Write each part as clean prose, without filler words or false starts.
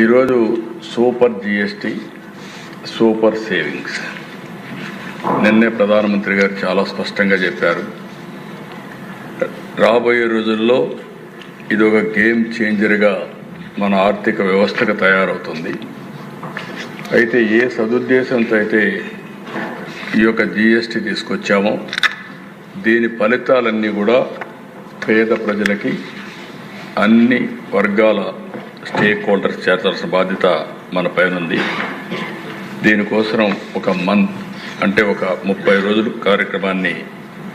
ఈరోజు super GST super savings నిన్నే ప్రధానమంత్రి గారు చాలా స్పష్టంగా చెప్పారు. రాబోయే రోజుల్లో ఇది ఒక గేమ్ చేంజర్గా మన ఆర్థిక వ్యవస్థకు తయారవుతుంది. అయితే ఏ సదుద్దేశంతో అయితే ఈ యొక్క జిఎస్టీ తీసుకొచ్చామో దీని ఫలితాలన్నీ కూడా పేద ప్రజలకి అన్ని వర్గాల స్టేక్ హోల్డర్స్ చేర్చాల్సిన బాధ్యత మన పైన ఉంది. దీనికోసం ఒక మంత్ అంటే ఒక 30 రోజులు కార్యక్రమాన్ని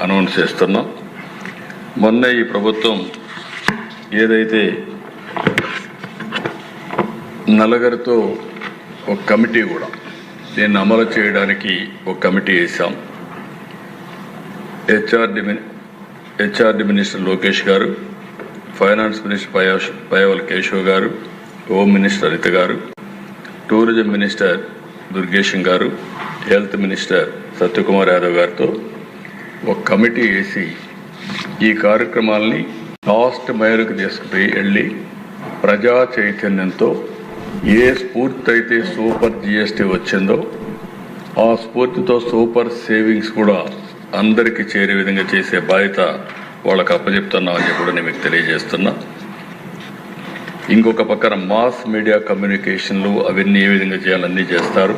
అనౌన్స్ చేస్తున్నాం. మొన్న ఈ ప్రభుత్వం ఏదైతే నలుగురితో ఒక కమిటీ కూడా దీన్ని అమలు చేయడానికి ఒక కమిటీ వేసాం. హెచ్ఆర్డి మినిస్టర్ లోకేష్ గారు, ఫైనాన్స్ మినిస్టర్ పయ్యావుల కేశవ్ గారు, హోమ్ మినిస్టర్ అనిత గారు, టూరిజం మినిస్టర్ దుర్గేశం గారు, హెల్త్ మినిస్టర్ సత్యకుమార్ యాదవ్ గారితో ఒక కమిటీ వేసి ఈ కార్యక్రమాలని లాస్ట్ మైలుకు తీసుకుపోయి వెళ్ళి ప్రజా చైతన్యంతో ఏ స్ఫూర్తి అయితే సూపర్ జిఎస్టీ వచ్చిందో ఆ స్ఫూర్తితో సూపర్ సేవింగ్స్ కూడా అందరికీ చేరే విధంగా చేసే బాధ్యత వాళ్ళకి అప్పచెప్తున్నామని చెప్పి కూడా నేను మీకు తెలియజేస్తున్నా. ఇంకొక పక్కన మాస్ మీడియా కమ్యూనికేషన్లు అవన్నీ ఏ విధంగా చేయాలన్నీ చేస్తారు.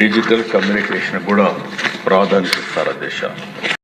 డిజిటల్ కమ్యూనికేషన్ కూడా ప్రాధాన్యత ఇస్తారు అధ్యక్ష.